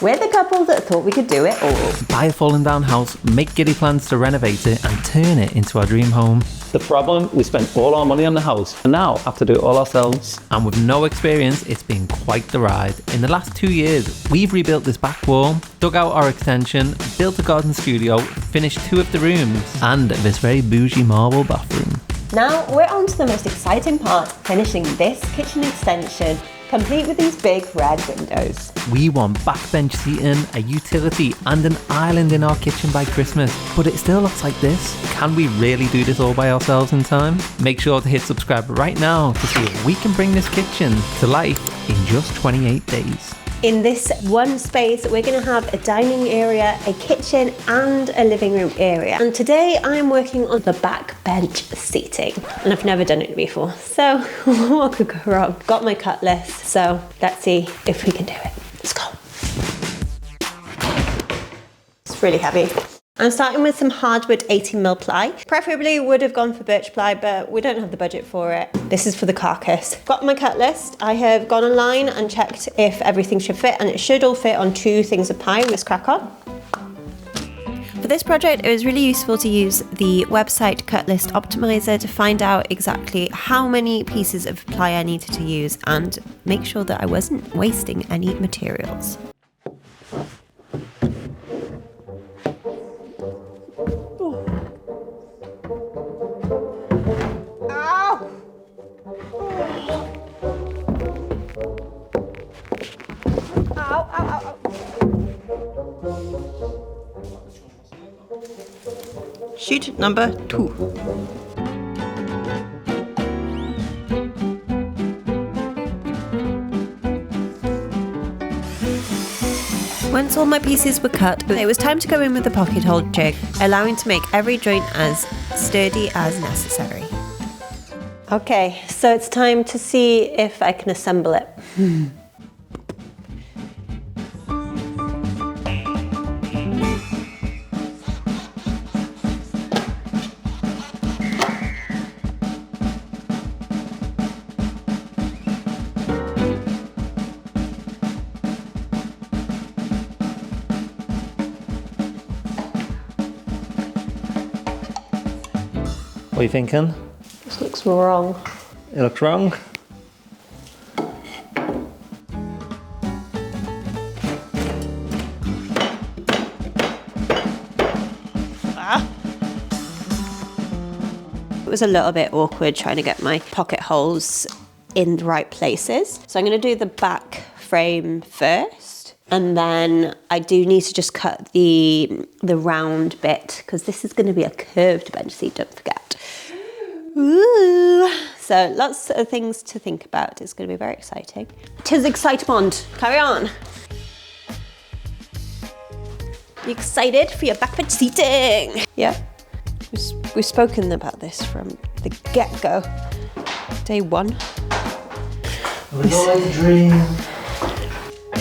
We're the couple that thought we could do it all. Buy a falling down house, make giddy plans to renovate it and turn it into our dream home. The problem, we spent all our money on the house and now have to do it all ourselves. And with no experience, it's been quite the ride. In the last 2 years, we've rebuilt this back wall, dug out our extension, built a garden studio, finished 2 of the rooms, and this very bougie marble bathroom. Now we're on to the most exciting part, finishing this kitchen extension, complete with these big red windows. We want backbench seating, a utility and an island in our kitchen by Christmas, but it still looks like this. Can we really do this all by ourselves in time? Make sure to hit subscribe right now to see if we can bring this kitchen to life in just 28 days. In this one space, we're going to have a dining area, a kitchen and a living room area. And today I'm working on the backbench seating. And I've never done it before, so what could go wrong? Got my cut list, so let's see if we can do it. Let's go. It's really heavy. I'm starting with some hardwood 18mm ply. Preferably would have gone for birch ply, but we don't have the budget for it. This is for the carcass. Got my cut list. I have gone online and checked if everything should fit, and it should all fit on 2 things of pie. Let's crack on. For this project, it was really useful to use the website cut list optimizer to find out exactly how many pieces of ply I needed to use and make sure that I wasn't wasting any materials. Sheet number 2. Once all my pieces were cut, it was time to go in with the pocket hole jig, allowing to make every joint as sturdy as necessary. Okay, so it's time to see if I can assemble it. What are you thinking? This looks wrong. It looks wrong? It was a little bit awkward trying to get my pocket holes in the right places. So I'm going to do the back frame first, and then I do need to just cut the round bit because this is going to be a curved bench seat, don't forget. Ooh. So lots of things to think about. It's going to be very exciting. 'Tis excitement. Carry on. You excited for your backbench seating? Yeah. We've spoken about this from the get-go. Day 1. It was always a dream.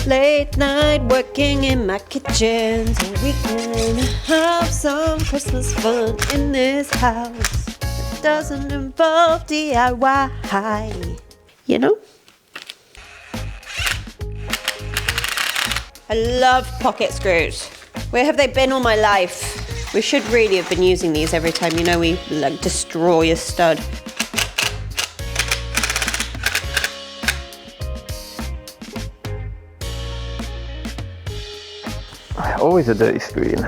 Late night working in my kitchen so we can have some Christmas fun in this house. It doesn't involve DIY, you know? I love pocket screws. Where have they been all my life? We should really have been using these every time, you know, we like destroy a stud. Always a dirty screen.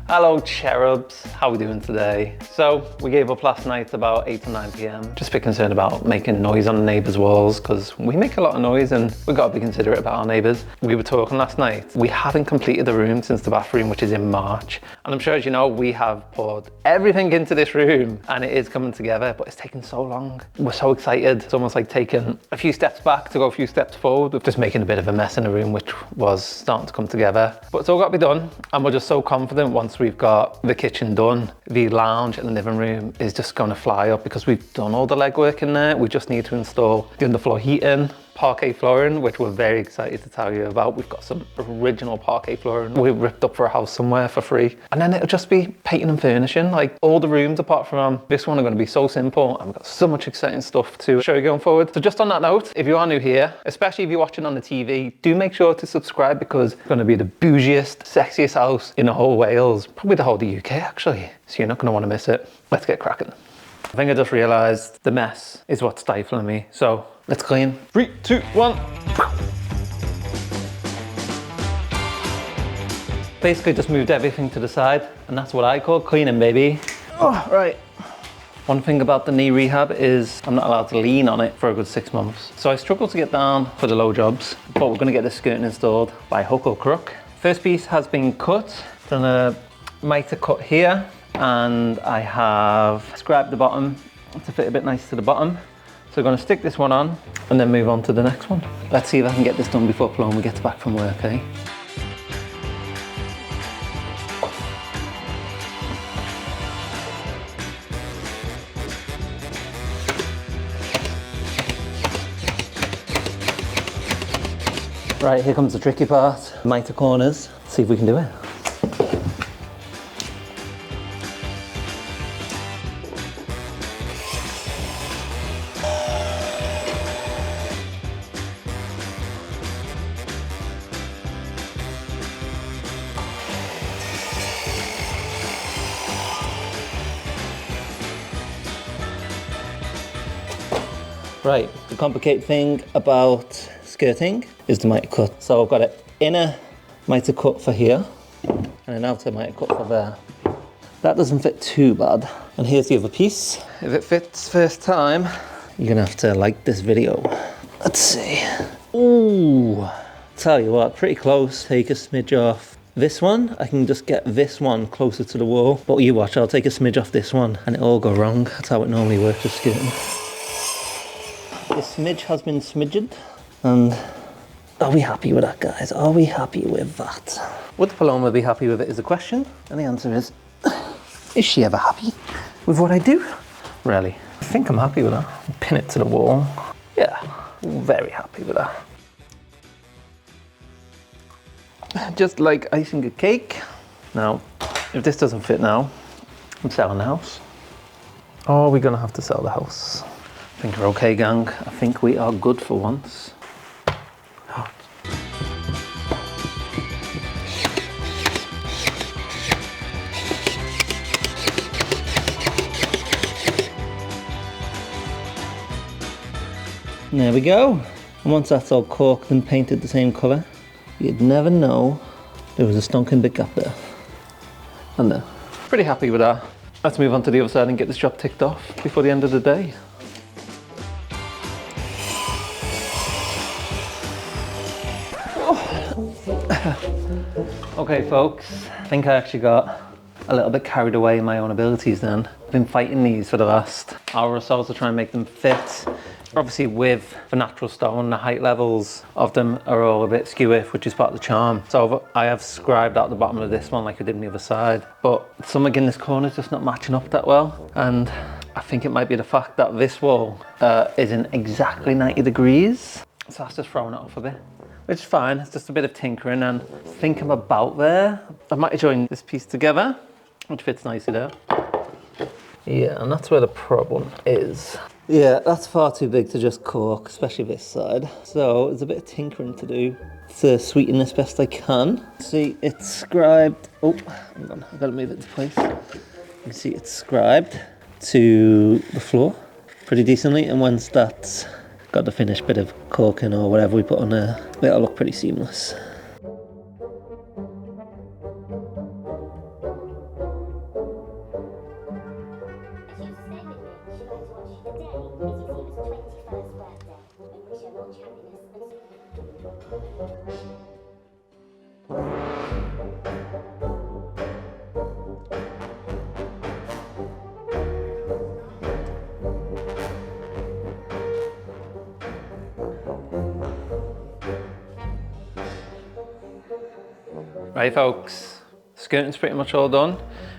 Hello cherubs, how are we doing today? So we gave up last night about 8 or 9 p.m. Just a bit concerned about making noise on the neighbours' walls because we make a lot of noise and we've got to be considerate about our neighbours. We were talking last night, we haven't completed the room since the bathroom, which is in March. And I'm sure as you know, we have poured everything into this room and it is coming together, but it's taken so long. We're so excited. It's almost like taking a few steps back to go a few steps forward with just making a bit of a mess in the room, which was starting to come together. But it's all got to be done and we're just so confident once we've got the kitchen done, the lounge and the living room is just going to fly up because we've done all the legwork in there. We just need to install the underfloor heating, parquet flooring, which we're very excited to tell you about. We've got some original parquet flooring we ripped up for a house somewhere for free. And then it'll just be painting and furnishing. Like all the rooms apart from this one are going to be so simple, and we've got so much exciting stuff to show you going forward. So just on that note, if you are new here, especially if you're watching on the TV, do make sure to subscribe, because it's going to be the bougiest, sexiest house in the whole Wales, probably the whole of the UK actually. So you're not going to want to miss it. Let's get cracking. I think I just realised the mess is what's stifling me. So let's clean. 3, 2, 1. Basically just moved everything to the side, and that's what I call cleaning, baby. Oh, right. One thing about the knee rehab is I'm not allowed to lean on it for a good 6 months. So I struggle to get down for the low jobs, but we're gonna get this skirting installed by hook or crook. First piece has been cut, done a miter cut here, and I have scribed the bottom to fit a bit nice to the bottom. So we're gonna stick this one on and then move on to the next one. Let's see if I can get this done before Paloma gets back from work, eh? Right, here comes the tricky part. Miter corners, see if we can do it. Right, the complicated thing about skirting is the miter cut. So I've got an inner miter cut for here and an outer miter cut for there. That doesn't fit too bad. And here's the other piece. If it fits first time, you're gonna have to like this video. Let's see. Ooh, tell you what, pretty close. Take a smidge off this one. I can just get this one closer to the wall. But you watch, I'll take a smidge off this one and it'll all go wrong. That's how it normally works with skirting. The smidge has been smidged, and are we happy with that, guys? Are we happy with that? Would Paloma be happy with it is the question, and the answer is she ever happy with what I do? Really? I think I'm happy with that. Pin it to the wall. Yeah, very happy with that. Just like icing a cake. Now, if this doesn't fit now, I'm selling the house. Or are we gonna have to sell the house? I think we're okay, gang. I think we are good for once. There we go. And once that's all caulked and painted the same colour, you'd never know there was a stonking big gap there. And there. Pretty happy with that. Let's move on to the other side and get this job ticked off before the end of the day. Okay folks, I think I actually got a little bit carried away in my own abilities then. I've been fighting these for the last hour or so to try and make them fit. Obviously with the natural stone, the height levels of them are all a bit skewy, which is part of the charm. So I have scribed out the bottom of this one like I did on the other side, but something in this corner is just not matching up that well. And I think it might be the fact that this wall isn't exactly 90 degrees. So that's just throwing it off a bit. Which is fine, it's just a bit of tinkering, and I think I'm about there. I might join this piece together, which fits nicely there. Yeah, and that's where the problem is. Yeah, that's far too big to just caulk, especially this side. So there's a bit of tinkering to do to sweeten this best I can. See, it's scribed. Oh, hang on, I've got to move it into place. You can see it's scribed to the floor pretty decently, and once that's got the finished bit of caulking or whatever we put on there, it'll look pretty seamless. Right folks, skirting's pretty much all done.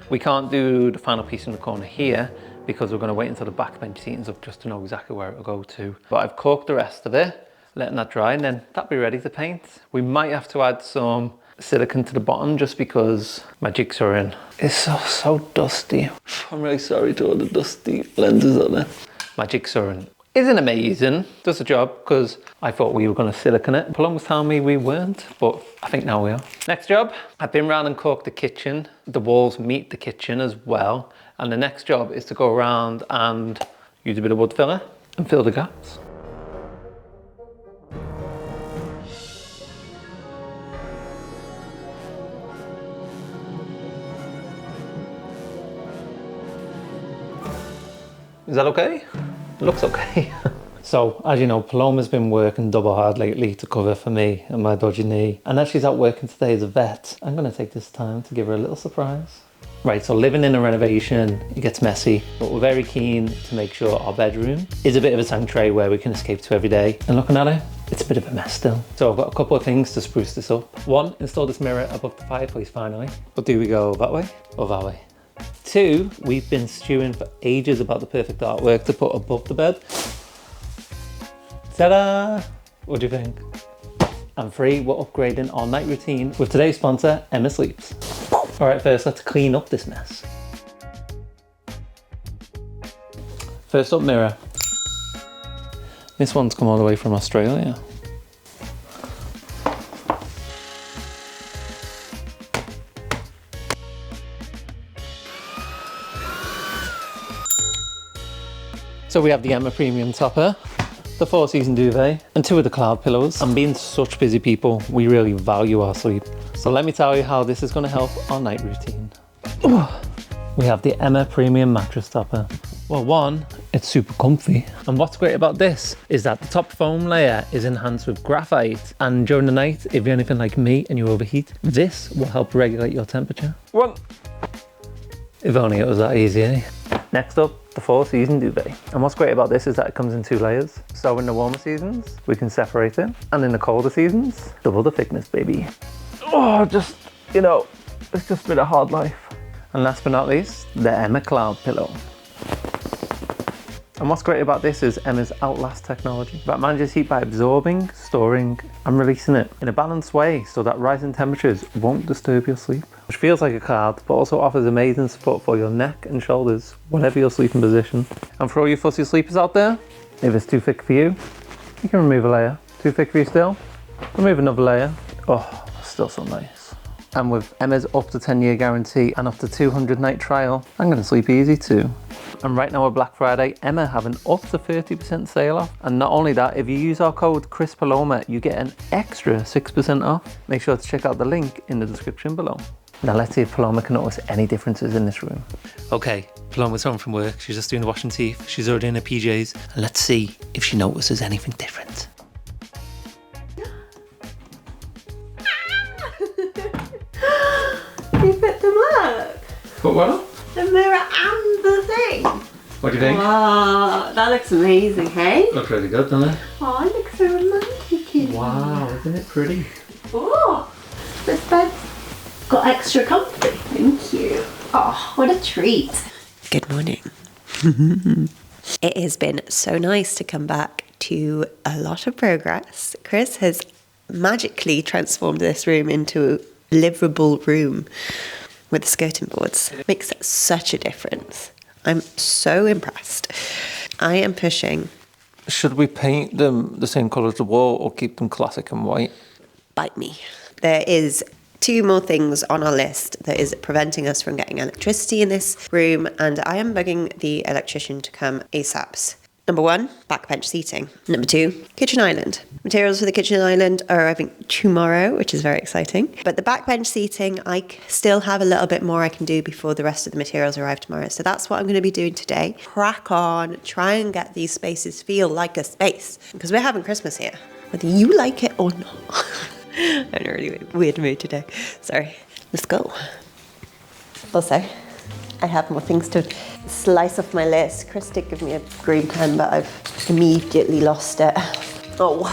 We can't do the final piece in the corner here because we're going to wait until the back bench seating's up just to know exactly where it'll go to. But I've caulked the rest of it. letting that dry, and then that'll be ready to paint. We might have to add some silicone to the bottom just because my jigsaw is so dusty. I'm really sorry to all the dusty lenses out there. My jigsaw isn't amazing, does the job, because I thought we were going to silicone it. Paloma was telling me we weren't, but I think now we are. Next job, I've been around and caulked the kitchen. The walls meet the kitchen as well. And the next job is to go around and use a bit of wood filler and fill the gaps. Is that okay? It looks okay. So, as you know, Paloma's been working double hard lately to cover for me and my dodgy knee. And as she's out working today as a vet, I'm gonna take this time to give her a little surprise. Right, so living in a renovation, it gets messy, but we're very keen to make sure our bedroom is a bit of a sanctuary where we can escape to every day. And looking at it, it's a bit of a mess still. So I've got a couple of things to spruce this up. One, install this mirror above the fireplace finally. But do we go that way or that way? Two, we've been stewing for ages about the perfect artwork to put above the bed. Ta-da! What do you think? And three, we're upgrading our night routine with today's sponsor, Emma Sleeps. All right, first let's clean up this mess. First up, mirror. This one's come all the way from Australia. So we have the Emma Premium Topper, the 4-season duvet, and 2 of the cloud pillows. And being such busy people, we really value our sleep. So let me tell you how this is going to help our night routine. We have the Emma Premium Mattress Topper. Well, one, it's super comfy. And what's great about this is that the top foam layer is enhanced with graphite. And during the night, if you're anything like me and you overheat, this will help regulate your temperature. One. If only it was that easy, eh? Next up, the 4-season duvet. And what's great about this is that it comes in 2 layers. So in the warmer seasons, we can separate it. And in the colder seasons, double the thickness, baby. Oh, just, you know, it's just been a hard life. And last but not least, the Emma Cloud Pillow. And what's great about this is Emma's Outlast technology that manages heat by absorbing, storing and releasing it in a balanced way so that rising temperatures won't disturb your sleep. Which feels like a cloud, but also offers amazing support for your neck and shoulders, whatever your sleeping position. And for all you fussy sleepers out there, if it's too thick for you, you can remove a layer. Too thick for you still? Remove another layer. Oh, still so nice. And with Emma's up to 10-year guarantee and up to 200 night trial, I'm gonna sleep easy too. And right now with Black Friday, Emma have an up to 30% sale off. And not only that, if you use our code ChrisPaloma, you get an extra 6% off. Make sure to check out the link in the description below. Now let's see if Paloma can notice any differences in this room. Okay, Paloma's home from work. She's just doing the washing teeth. She's already in her PJs. And let's see if she notices anything different. You put them up. Put what up? The mirror and the thing. What do you think? Wow, that looks amazing, hey? Looks really good, doesn't it? Oh, it looks so romantic. Wow, isn't it pretty? Oh, this bed's got extra comfy. Thank you. Oh, what a treat. Good morning. It has been so nice to come back to a lot of progress. Chris has magically transformed this room into a livable room with the skirting boards. It makes such a difference. I'm so impressed. I am pushing. Should we paint them the same colour as the wall or keep them classic and white? Bite me. There is 2 more things on our list that is preventing us from getting electricity in this room, and I am bugging the electrician to come ASAPs. Number 1, backbench seating. Number 2, kitchen island. Materials for the kitchen island are arriving tomorrow, which is very exciting. But the backbench seating, I still have a little bit more I can do before the rest of the materials arrive tomorrow. So that's what I'm going to be doing today. Crack on, try and get these spaces feel like a space. Because we're having Christmas here, whether you like it or not. I'm in a really weird mood today. Sorry. Let's go. Also, I have more things to slice off my list. Chris did give me a green pen, but I've immediately lost it. Oh.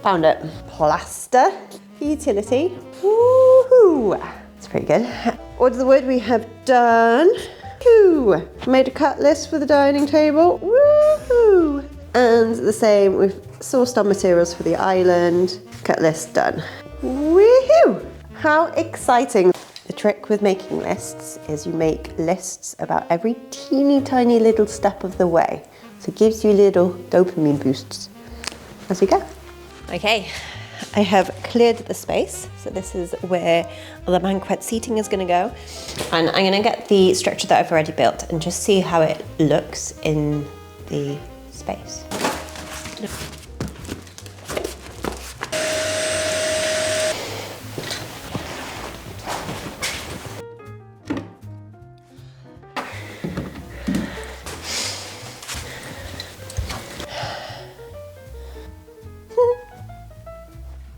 Found it. Plaster utility. Woohoo! It's pretty good. Order the wood we have done. Woo! Made a cut list for the dining table. Woohoo! And the same, we've sourced our materials for the island. Cut list done. Woohoo! How exciting. The trick with making lists is you make lists about every teeny tiny little step of the way. So it gives you little dopamine boosts as you go. Okay, I have cleared the space. So this is where the banquet seating is gonna go. And I'm gonna get the structure that I've already built and just see how it looks in the space.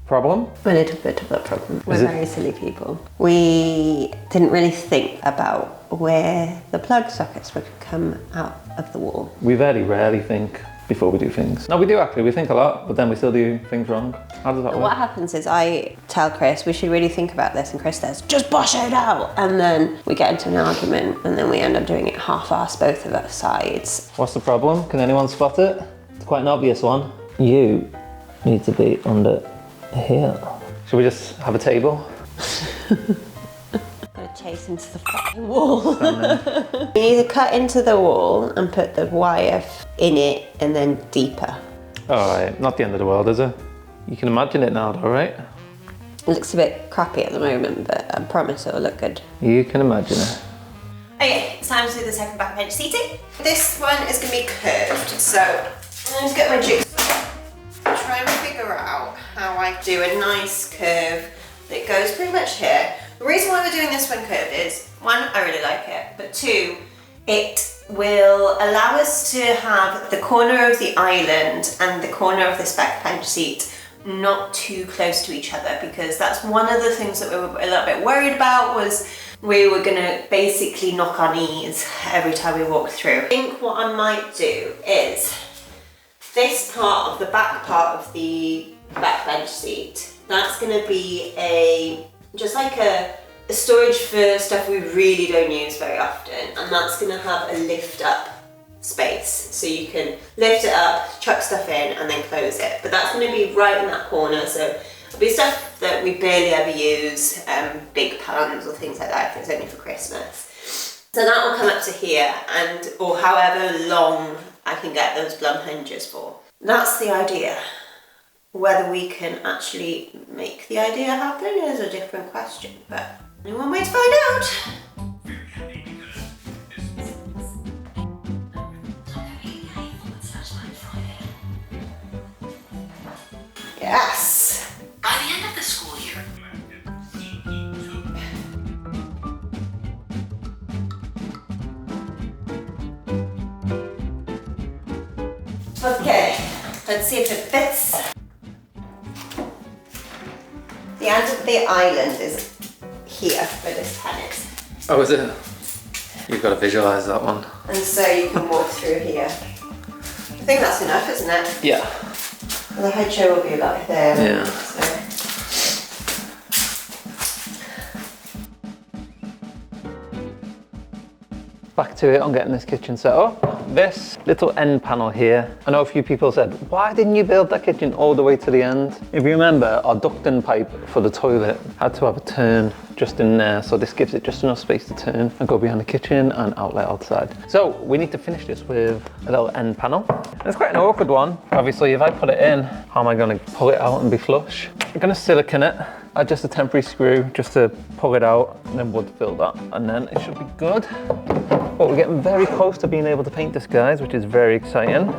Problem? A little bit of a problem. We're very silly people. We didn't really think about where the plug sockets would come out of the wall. We very rarely think before we do things. No, we do actually. We think a lot, but then we still do things wrong. How does that work? What happens is I tell Chris we should really think about this, and Chris says, just bosh it out. And then we get into an argument, and then we end up doing it half-assed both of our sides. What's the problem? Can anyone spot it? It's quite an obvious one. You need to be under here. Should we just have a table? Gotta chase into the fucking wall. You need to cut into the wall and put the wire in it and then deeper. Alright, not the end of the world, is it? You can imagine it now though, right? It looks a bit crappy at the moment, but I promise it'll look good. You can imagine it. Okay, it's time to do the second backbench seating. This one is gonna be curved, so I'm going to get my jigsaw. Try and figure out how I do a nice curve that goes pretty much here. The reason why we're doing this one curved is, one, I really like it, but two, it will allow us to have the corner of the island and the corner of this backbench seat not too close to each other, because that's one of the things that we were a little bit worried about, was we were gonna basically knock our knees every time we walked through. I think what I might do is this part of the back part of the backbench seat, that's gonna be just like a storage for stuff we really don't use very often, and that's gonna have a lift up space, so you can lift it up, chuck stuff in, and then close it. But that's gonna be right in that corner, so it'll be stuff that we barely ever use, big pans or things like that if it's only for Christmas. So that will come up to here, or however long I can get those plumb hinges for. That's the idea. Whether we can actually make the idea happen is a different question, but only one way to find out. Yes! By the end of the school year. Okay, let's see if it fits. The end of the island is here where this pen is. Oh, is it? You've got to visualise that one. And so you can walk through here. I think that's enough, isn't it? Yeah. And the head show will be like there. Yeah. So. Back to it on getting this kitchen set up. This little end panel here, I know a few people said, why didn't you build that kitchen all the way to the end? If you remember, our ducting pipe for the toilet had to have a turn just in there, so this gives it just enough space to turn and go behind the kitchen and outlet outside. So we need to finish this with a little end panel. It's quite an awkward one. Obviously, if I put it in, how am I going to pull it out and be flush? I'm going to silicone it. Add just a temporary screw just to pull it out, and then wood fill that, and then it should be good. But we're getting very close to being able to paint this, guys, which is very exciting.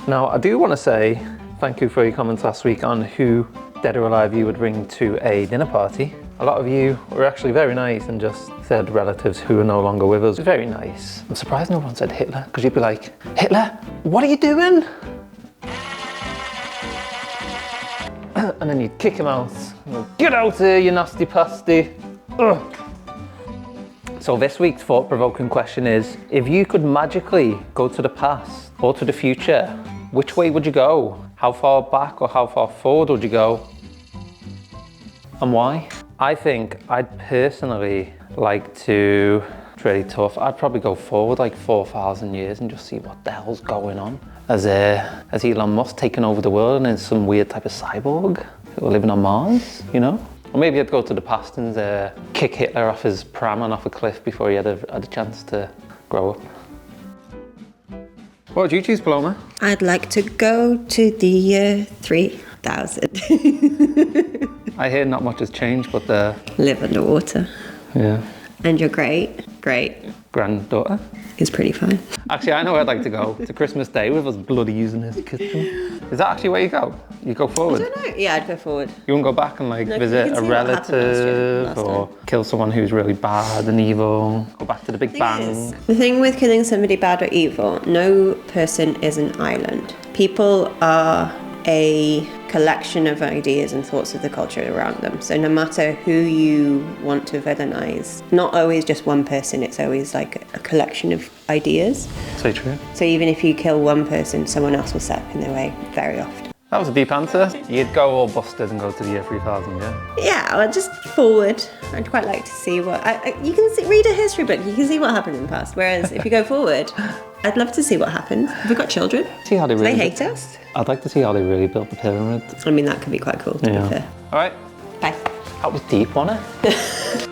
Now, I do want to say thank you for your comments last week on who, dead or alive, you would bring to a dinner party. A lot of you were actually very nice and just said relatives who are no longer with us. Very nice. I'm surprised no one said Hitler, because you'd be like, Hitler, what are you doing? And then you'd kick him out. Get out here, you nasty pasty. Ugh. So this week's thought-provoking question is, if you could magically go to the past or to the future, which way would you go? How far back or how far forward would you go? And why? I think I'd personally like to, it's really tough, I'd probably go forward like 4,000 years and just see what the hell's going on. as Elon Musk taking over the world and then some weird type of cyborg who are living on Mars, you know? Or maybe I'd go to the past and kick Hitler off his pram and off a cliff before he had a chance to grow up. What would you choose, Paloma? I'd like to go to the year 3000. I hear not much has changed, but Live underwater. yeah. And your great Granddaughter? is pretty fine. Actually, I know where I'd like to go. To Christmas Day with us bloody using his kitchen. Is that actually where you go? You go forward? I don't know. Yeah, I'd go forward. You won't go back and like No, visit you a can see what happened relative last or kill someone who's really bad and evil? Go back to the Big Bang? The thing with killing somebody bad or evil, no person is an island. People are a collection of ideas and thoughts of the culture around them. So no matter who you want to villainize, not always just one person, it's always like a collection of ideas. So true. So even if you kill one person, someone else will set up in their way very often. That was a deep answer. You'd go all busted and go to the year 3000, yeah? Yeah, I'll just forward. I'd quite like to see what... you can read a history book, you can see what happened in the past. Whereas if you go forward, I'd love to see what happened. Have we got children? See how they Do really they hate us? I'd like to see how they really built the pyramid. I mean, that could be quite cool, to be fair. All right. Bye. That was deep, wasn't it?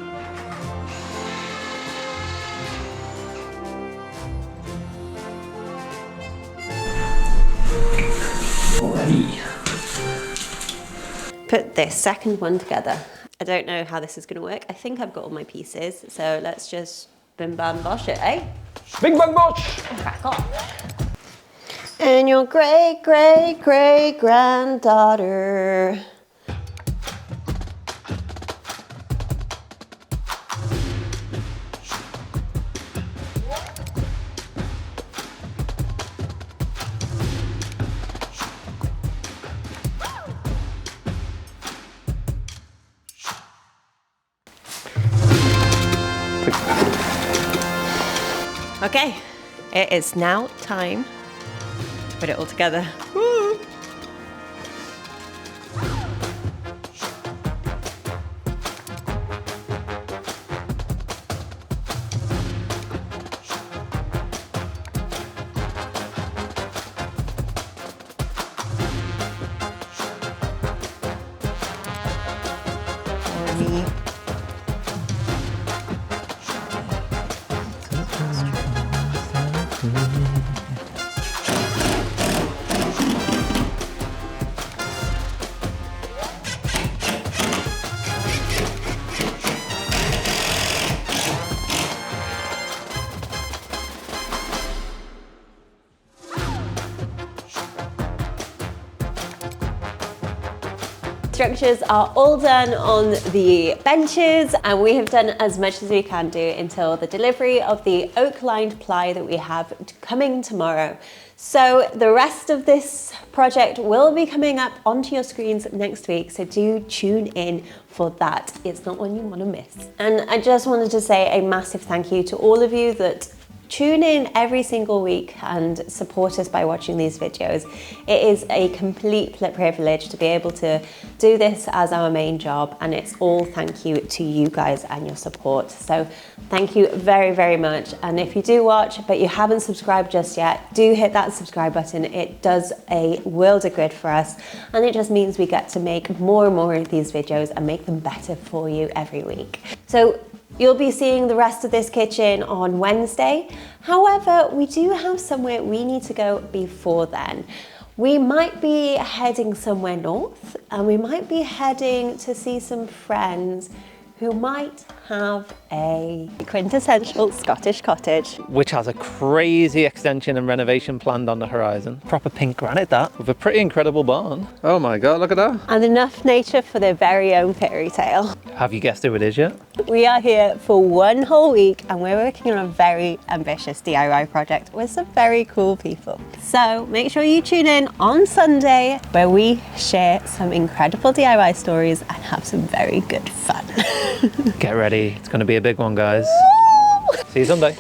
Put this second one together. I don't know how this is going to work. I think I've got all my pieces, so let's just bim bam bosh it, eh? Bing bang bosh! Crack on. And your great granddaughter. Okay, it is now time to put it all together. Woo! Structures are all done on the benches, and we have done as much as we can do until the delivery of the oak-lined ply that we have coming tomorrow. So the rest of this project will be coming up onto your screens next week, so do tune in for that. It's not one you want to miss. And I just wanted to say a massive thank you to all of you that tune in every single week and support us by watching these videos. It is a complete privilege to be able to do this as our main job, and it's all thank you to you guys and your support. So thank you very, very much. And if you do watch but you haven't subscribed just yet, do hit that subscribe button. It does a world of good for us, and it just means we get to make more and more of these videos and make them better for you every week. So you'll be seeing the rest of this kitchen on Wednesday. However, we do have somewhere we need to go before then. We might be heading somewhere north, and we might be heading to see some friends who might have a quintessential Scottish cottage. Which has a crazy extension and renovation planned on the horizon. Proper pink granite, that, with a pretty incredible barn. Oh my God, look at that. And enough nature for their very own fairy tale. Have you guessed who it is yet? We are here for one whole week, and we're working on a very ambitious DIY project with some very cool people. So make sure you tune in on Sunday, where we share some incredible DIY stories and have some very good fun. Get ready, it's gonna be a big one, guys. See you Sunday.